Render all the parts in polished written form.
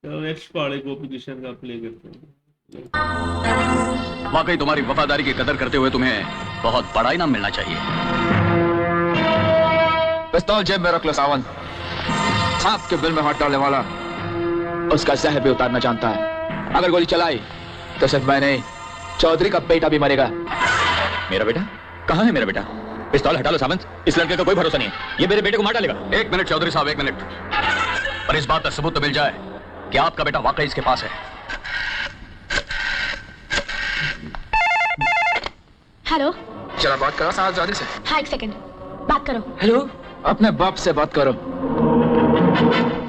Next part एक ओपिटिशन का play करते हैं। वाकई तुम्हारी वफादारी की कदर करते हुए तुम्हें बहुत बड़ा इनाम मिलना चाहिए। पिस्तौल जेब में रख लो सावंत। सांप के बिल में हाथ डालने वाला उसका जहर भी उतारना जानता है। अगर गोली चलाई तो सिर्फ मैं नहीं, चौधरी का बेटा भी मरेगा। मेरा बेटा? कहाँ है मेरा बेटा? पिस्तौल हटा लो सावंत, इस लड़के का कोई भरोसा नहीं है, ये मेरे बेटे को मार डालेगा। एक मिनट चौधरी साहब, एक मिनट। पर इस बात का सबूत तो मिल जाए कि आपका बेटा वाकई इसके पास है। हेलो, चला बात करो साहबजादी से। हाँ एक सेकंड, बात करो। हेलो, अपने बाप से बात करो।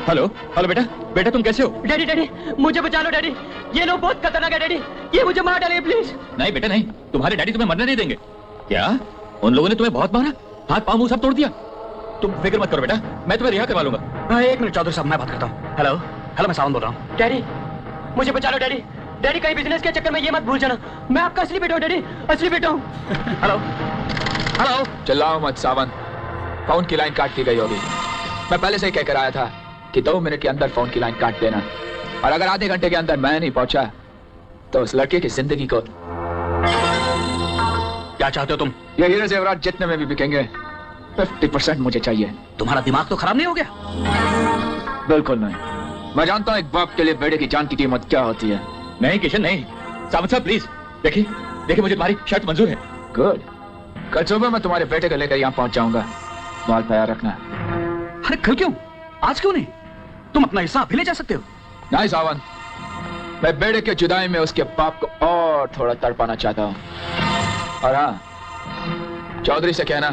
हेलो हेलो बेटा, बेटा तुम कैसे हो? डैडी डैडी मुझे बचा लो डैडी, ये लोग बहुत खतरनाक है डैडी, ये मुझे मार डालेंगे प्लीज। नहीं बेटा नहीं, तुम्हारे डैडी तुम्हें मरने नहीं देंगे। क्या उन लोगों ने तुम्हें बहुत मारा, हाथ पांव मुंह सब तोड़ दिया? तुम फिक्र मत करो बेटा, मैं तुम्हें रिहा करवा लूंगा। एक मिनट चौधरी साहब, मैं बात करता हूँ। हेलो हेलो, मैं सावंत बोल रहा हूँ। डैडी मुझे बचा लो डैडी, डैडी कहीं बिजनेस के चक्कर में ये मत भूल जाना, मैं आपका असली बेटा हूँ डैडी, असली बेटा हूँ। हेलो हेलो, चिल्लाओ मत सावंत, फोन की लाइन काट दी गई होगी। मैं पहले से ही कहकर आया था कि 2 मिनट के अंदर फोन की लाइन काट देना, और अगर आधे घंटे के अंदर मैं नहीं पहुंचा तो उस लड़के की जिंदगी को। क्या चाहते हो तुम? ये हीरे जेवरात जितने में भी बिकेंगे 50% मुझे चाहिए। तुम्हारा दिमाग तो खराब नहीं हो गया? बिल्कुल नहीं, मैं जानता हूँ एक बाप के लिए बेटे की जान की कीमत क्या होती है। नहीं किशन नहीं, सावंत साहब प्लीज देखिए देखिए, मुझे तुम्हारी शर्त मंजूर है। गुड, कल सुबह मैं तुम्हारे बेटे को लेकर यहाँ पहुंच जाऊंगा, बाल तैयार रखना। अरे कल क्यों, आज क्यों नहीं? तुम अपना हिस्सा अभी ले जा सकते हो। नहीं सावंत, मैं बेटे के जुदाई में उसके बाप को और थोड़ा तड़पाना चाहता हूँ। और हाँ, चौधरी से कहना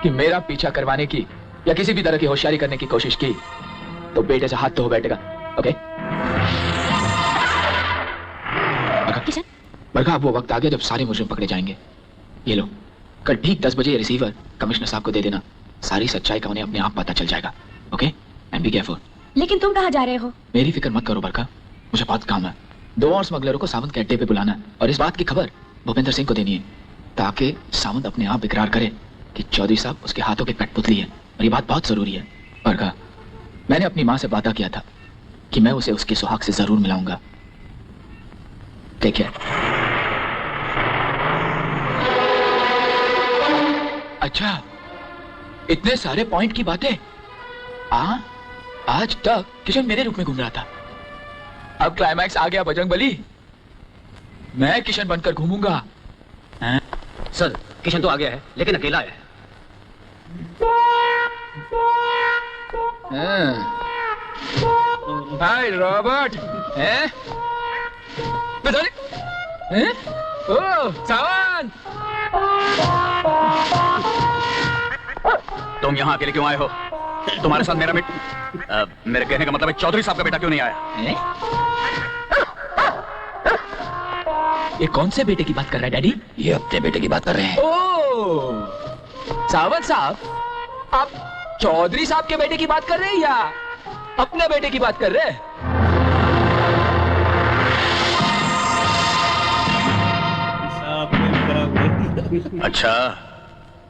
कि मेरा पीछा करवाने की या किसी भी तरह की होशियारी करने की कोशिश की तो बेटे से हाथ धो बैठेगा। ओके किशन, बरखा, अब वो वक्त आ गया जब सारे मुजरिम पकड़े जाएंगे। ये लो, कल ठीक 10 बजे ये रिसीवर कमिश्नर साहब को दे देना, सारी सच्चाई का उन्हें अपने आप पता चल जाएगा। Okay, and be careful. लेकिन तुम कहाँ जा रहे हो? मेरी फिक्र मत करो बरखा, मुझे बहुत काम है। 2 और स्मगलरों को सावंत के अड्डे पे बुलाना है और इस बात की खबर भूपेंद्र सिंह को देनी है, ताकि सावंत अपने आप इकरार करे कि चौधरी साहब उसके हाथों के कठपुतली है। और ये बात बहुत जरूरी है बरखा, मैंने अपनी माँ से वादा किया था कि मैं उसे उसके सुहाग से जरूर मिलाऊंगा। Take care. अच्छा, इतने सारे पॉइंट की बातें। आज तक किशन मेरे रूप में घूम रहा था, अब क्लाइमैक्स आ गया बजरंगबली, मैं किशन बनकर घूमूंगा। सर, किशन तो आ गया है लेकिन अकेला है। हाय रॉबर्ट, हैं? हैं? ओह सावंत, तुम यहाँ अकेले क्यों आए हो? तुम्हारे साथ मेरा मेरे कहने का मतलब है चौधरी साहब का बेटा क्यों नहीं आया? ये कौन से बेटे की बात कर रहा है डैडी? ये अपने बेटे की बात कर रहे हैं। ओह सावंत साहब, आप चौधरी साहब के बेटे की बात कर रहे हैं या अपने बेटे की बात कर रहे हैं? अच्छा,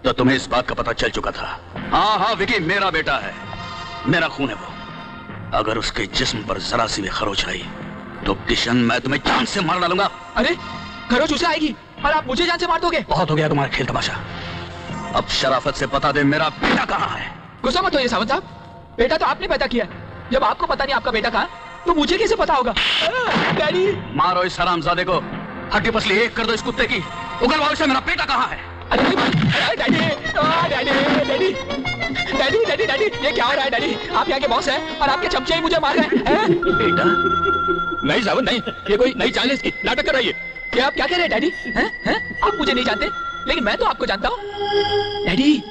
तो तुम्हें इस बात का पता चल चुका था? हाँ हाँ विकी मेरा बेटा है, मेरा खून है वो। अगर उसके जिस्म पर जरा सी भी खरोच आई तो किशन मैं तुम्हें जान से मार डालूंगा। अरे खरोच उसे आएगी और आप मुझे जान से मार दोगे? बहुत हो गया तुम्हारा खेल तमाशा, अब शराफत से बता दे मेरा बेटा कहाँ है। गुस्सा मत होइए सावंत साहब, बेटा तो आपने पैदा किया, जब आपको पता नहीं आपका बेटा कहाँ तो मुझे कैसे पता होगा? डैडी मारो इस हरामजादे को, हड्डी पसली एक कर दो इस कुत्ते की, उगलवाओ इसे, मेरा बेटा कहाँ है? Daddy daddy daddy daddy daddy daddy, ये क्या हो रहा है डैडी? आप यहाँ के बॉस हैं और आपके चमचे ही मुझे मार रहे हैं। बेटा नहीं सावंत नहीं, ये कोई नई चाल है इसकी, नाटक कर रही है। क्या आप क्या कह रहे हैं डैडी? हैं? आप मुझे नहीं जानते लेकिन मैं तो आपको जानता हूँ। डैडी,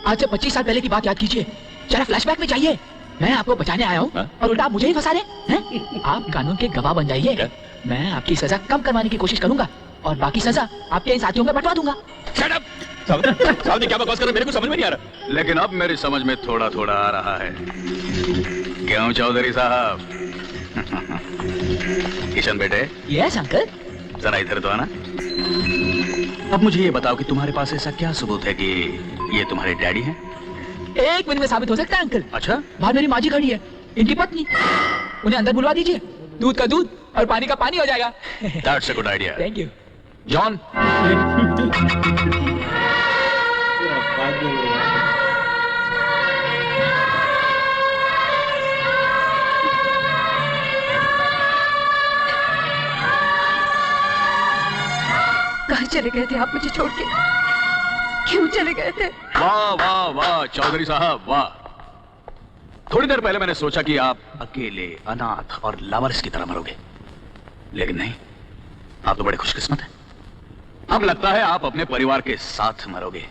आज से 25 साल पहले की बात याद कीजिए, जरा फ्लैशबैक में जाइए। मैं आपको बचाने आया हूँ और उल्टा आप मुझे ही फंसा रहे हैं। आप कानून के गवाह बन जाइए, मैं आपकी सजा कम करवाने की कोशिश करूंगा और बाकी सजा आपके इन साथियों में बंटवा दूंगा। Shut up! सावंत क्या बकवास कर रहे हो, मेरे को समझ में नहीं आ रहा। लेकिन अब मेरी समझ में थोड़ा थोड़ा आ रहा है। क्यों चौधरी साहब? किशन बेटे, यस अंकल। जरा इधर तो आना। अब मुझे ये बताओ कि तुम्हारे पास ऐसा क्या सबूत है कि ये तुम्हारे डैडी हैं? 1 मिनट में साबित हो सकता है अंकल। अच्छा, बाहर मेरी माँ जी खड़ी है, इनकी पत्नी। उन्हें अंदर बुलवा दीजिए, दूध का दूध और पानी का पानी हो जाएगा। That's a good idea. Thank you. John, पागल हो गया। कहाँ चले गए थे आप मुझे छोड़ के? क्यों चले गए थे? वाह वाह वाह चौधरी साहब वाह। थोड़ी देर पहले मैंने सोचा कि आप अकेले, अनाथ और लावारिस की तरह मरोगे, लेकिन नहीं, आप तो बड़े खुशकिस्मत हैं। अब लगता है आप अपने परिवार के साथ मरोगे।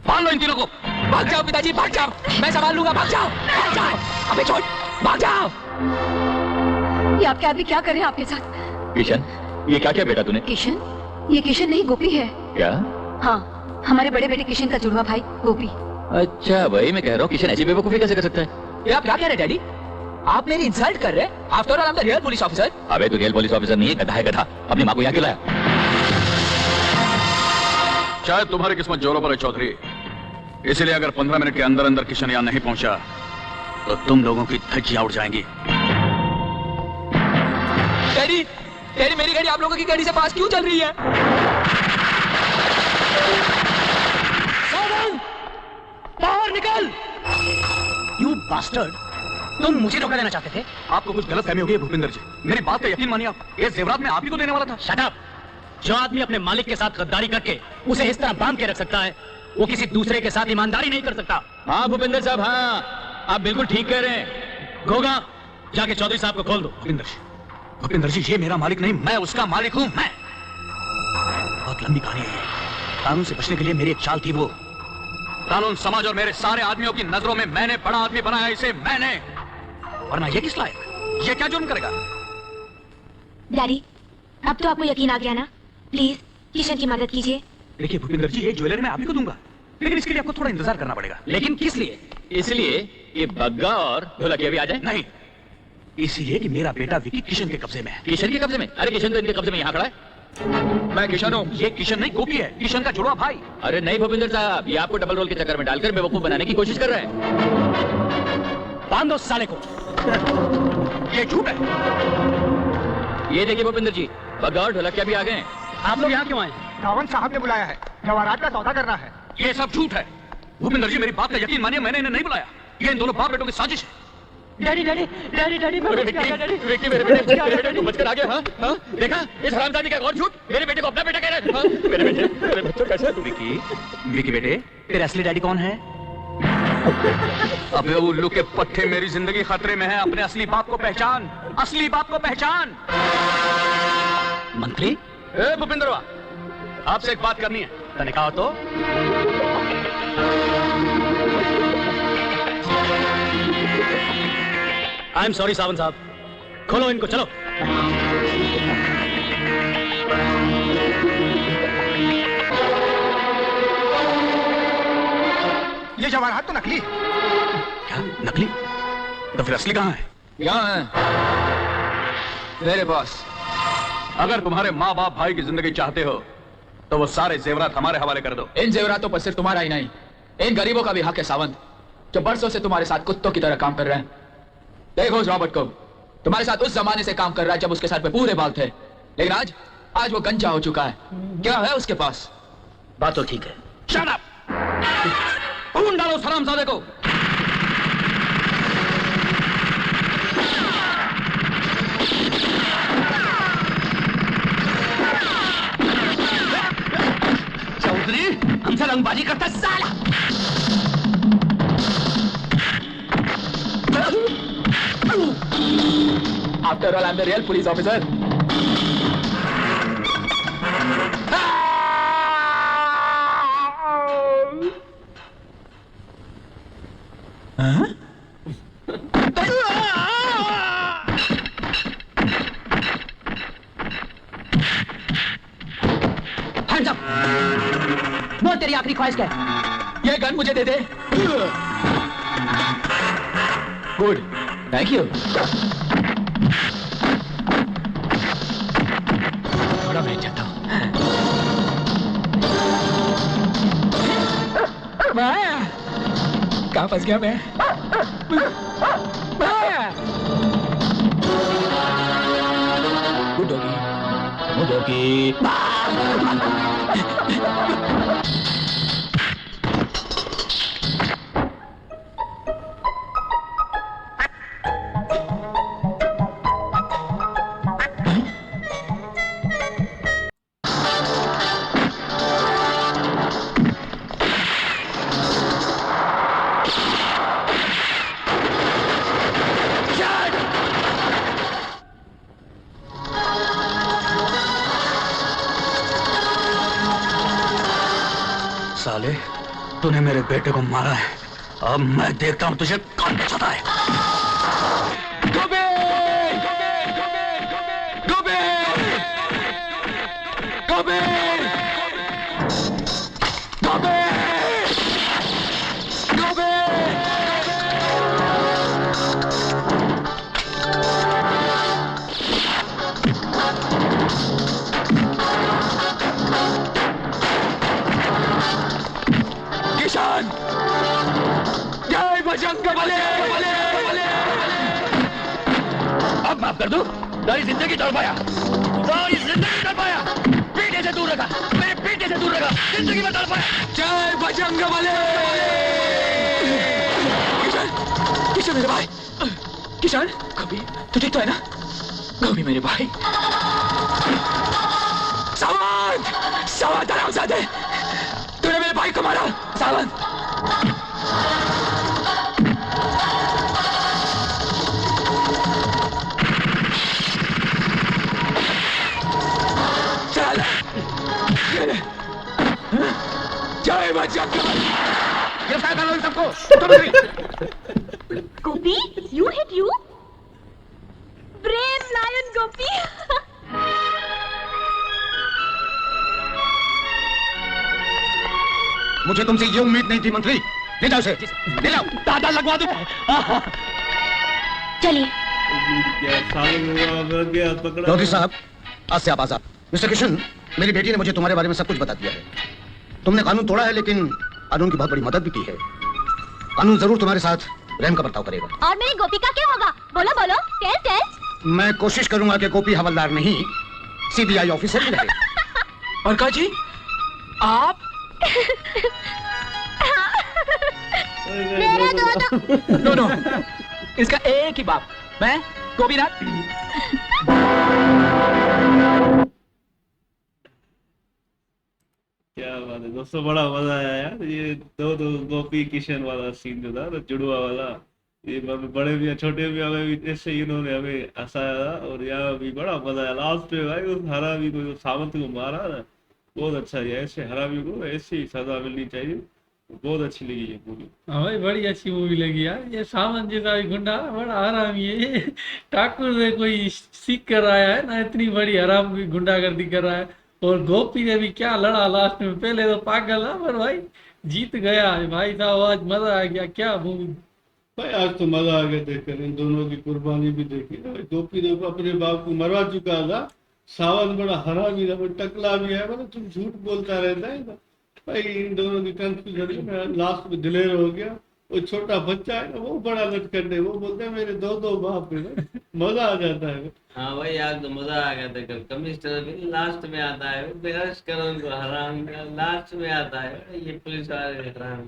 मान लो इन तीनों को। भाग जाओ पिताजी, भाग जाओ, मैं संभाल लूंगा। भाग जाओ, भाग जाओ, अबे छोड़, भाग जाओ। ये आपके आदमी क्या कर रहे हैं आपके साथ? किशन, ये क्या किया बेटा तूने? किशन? ये किशन नहीं, गोपी है। क्या? हाँ, हमारे बड़े बेटे किशन का जुड़वा भाई गोपी। अच्छा वही मैं कह रहा हूँ, किशन ऐसी बेवकूफी कैसे कर सकता है? ये आप क्या कह रहे हैं डैडी? आप मेरी इंसल्ट कर रहे हैं? After all I am the real police officer. अबे तू रियल पुलिस ऑफिसर नहीं है, गधा है गधा। अपनी माँ को यहाँ क्यों लाया? शायद तुम्हारी किस्मत जोरों पर है चौधरी, इसलिए अगर 15 मिनट के अंदर अंदर किशन यहाँ नहीं पहुंचा तो तुम लोगों की धज्जियां उड़ जाएंगी। डैडी, डैडी मेरी गाड़ी आप लोगों की गाड़ी से पास क्यों चल रही है? बाहर निकल! You bastard! तुम मुझे धोखा देना चाहते थे? आपको कुछ गलत फहमी हो गई है भूपिंदर जी, मेरी बात का यकीन मानिए आप, ये जेवरात मैं आप ही को देने वाला था। Shut up! जो आदमी अपने मालिक के साथ गद्दारी करके उसे इस तरह बांध के रख सकता है, वो किसी दूसरे के साथ ईमानदारी नहीं कर सकता। हाँ भूपेंद्र साहब, हाँ आप बिल्कुल ठीक कह रहे हैं। गोगा, जाके चौधरी साहब को खोल दो। भूपिंदर जी ये मेरा मालिक नहीं, मैं उसका मालिक हूँ। मैं बहुत लंबी कहानी है। कानून से बचने के लिए मेरी एक चाल थी, वो कानून समाज और मेरे सारे आदमियों की नजरों में मैंने बड़ा आदमी बनाया इसे, मैंने। वरना ये किस लायक, ये क्या जुर्म करेगा? डैडी, अब तो आपको यकीन आ गया ना? प्लीज किशन की मदद कीजिए। देखिए भूपिंदर जी, ये ज्वेलरी मैं आप ही को दूंगा, लेकिन इसके लिए आपको थोड़ा इंतजार करना पड़ेगा। लेकिन किस लिए? इसलिए ये बग्गा और ढोलकिया भी आ जाए। नहीं, इसीलिए कि मेरा बेटा विकी किशन के कब्जे में है। किशन के कब्जे में? अरे किशन तो इनके कब्जे में यहाँ खड़ा है। मैं किशन हूँ। ये किशन नहीं, गोपी है, किशन का जुड़वा भाई। अरे नहीं भूपेंद्र साहब, ये आपको डबल रोल के चक्कर में डालकर बेवकूफ बनाने की कोशिश कर रहे हैं। बांधो साले को। ये झूठ है। ये देखिए भूपेंद्र जी, बग्गा और ढोलकिया भी आ गए हैं। आप लोग यहाँ क्यों आए? रावण साहब ने बुलाया है, जवाहरात का सौदा करना है। ये सब झूठ है। भूपिंदर जी मेरी बात का यकीन मानिए, मैंने इन्हें नहीं बुलाया, ये इन दोनों बाप बेटों की साजिश है। डैडी डैडी डैडी डैडी मैं बच गया, डैडी। विक्की मेरे बेटे को बचकर आ गया। हाँ हाँ, देखा इस हरामजादी का और झूठ, मेरे बेटे को अपना बेटा कह रहा है। हाँ, मेरे बेटे, मेरे बच्चों कैसे? विकी बेटे, तेरे असली डैडी कौन है? अबे उल्लू के पट्टे, मेरी जिंदगी खतरे में है, अपने असली बाप को पहचान, असली बाप को पहचान। मंत्री भूपिंदर, आपसे एक बात करनी है। तने कहा तो आई एम सॉरी सावंत साहब, खोलो इनको, चलो। ये जवाहरात तो नकली है। क्या नकली? तो फिर असली कहाँ है? यहाँ है मेरे बॉस। अगर तुम्हारे माँ बाप भाई की जिंदगी चाहते हो तो वो सारे जेवरात हमारे हवाले कर दो। इन जेवरातों पर सिर्फ तुम्हारा ही नहीं, इन गरीबों का भी हक है सावंत, जो बरसों से तुम्हारे साथ कुत्तों की तरह काम कर रहे हैं। देखो उस रॉबर्ट को, तुम्हारे साथ उस जमाने से काम कर रहा है जब उसके सर पे पूरे बाल थे, लेकिन आज वो गंजा हो चुका है। क्या है उसके पास? बात तो ठीक है। Shut up! खून डालो उस हरामजादे को। चौधरी हमसे रंगबाजी करता है साला। After all I am the real police officer. Hands up! बोल तेरी आखिरी ख्वाहिश क्या है? ये गन मुझे दे दे। Good, thank you. थोड़ा बैठ जाता हूँ। मैं कहाँ फंस गया मैं? डॉगी ओ डॉगी साले, तूने मेरे बेटे को मारा है। अब मैं देखता हूँ तुझे कौन बचाता है। गोबे! गोबे! गोबे! गोबे! गोबे! किशन! जय बजरंगबली! अब माफ कर दो, सारी जिंदगी तोड़ पाया, सारी जिंदगी तोड़ पाया। पीठे से दूर रखा, मेरे पीठे से दूर रखा, जिंदगी में तोड़ पाया। जय बजरंगबली! किशन किशन मेरे भाई किशन कभी तू ठीक तो है ना कभी मेरे भाई सावंत सावंत हरामजादे तूने मेरे भाई को मारा सावंत चल जय बजरंगबली गिरफ्तार करो इन सबको। गोपी, you hit you? Brave lion, गोपी. मुझे तुमसे ये उम्मीद नहीं थी मंत्री। ले जाओ उसे, ले जाओ। दादा लगवा दो। चलिए. क्या साले में गया पकड़ा। चौधरी साहब, आज से आप आजाद। मिस्टर किशन, मेरी बेटी ने मुझे तुम्हारे बारे में सब कुछ बता दिया है। तुमने कानून तोड़ा है, लेकिन कानून की बहुत बड़ी मदद भी की है। कानून जरूर तुम्हारे साथ रहम का बर्ताव करेगा। और मेरी गोपी का क्या होगा? बोलो बोलो. टेल. मैं कोशिश करूंगा कि गोपी हवलदार नहीं, सीबीआई ऑफिसर ही रहे। और का जी आप मेरे दो नो इसका एक ही बाप मैं गोपीनाथ क्या बात है दोस्तों, बड़ा मजा आया यार। ये दो गोपी किशन वाला सीन जो था ना, जुड़वा वाला, ये बड़े भी छोटे भी हमें भी ऐसे इन्होंने हमें हंसाया था। और यहाँ भी बड़ा मजा आया लास्ट में भाई, उस हरामी को, जो सावंत को मारा ना, बहुत अच्छा है। ऐसे हरामी को ऐसी सजा मिलनी चाहिए। बहुत अच्छी लगी ये मूवी। हाँ भाई, बड़ी अच्छी मूवी लगी यार। ये सावंत जैसा भी गुंडा बड़ा हरामी है। ठाकुर से कोई सीख कर आया है ना, इतनी बड़ी हराम की गुंडागर्दी कर रहा है। और गोपी ने भी क्या लड़ा लास्ट में, पहले तो पागल है पर भाई जीत गया है भाई साहब। आज मजा आ गया। क्या मूवी भाई, आज तो मजा आ गया देखकर। इन दोनों की कुर्बानी भी देखी ना। गोपी ने अपने बाप को मरवा चुका था, सावंत बड़ा हरामी था, टकला भी है, मतलब तुम झूठ बोलता रहता है ना भाई। इन दोनों की कंफ्यूजन लास्ट में दिलेर हो गया। वो छोटा बच्चा है ना, वो बड़ा लटकंडे, वो बोलता है मेरे दो बाप है। मजा आ जाता है। हाँ भाई, आज तो मजा आ गया था। कल कमिश्नर भी लास्ट में आता है, बेहोश करो उनको, हराम लास्ट में आता है। ये पुलिस वाले हराम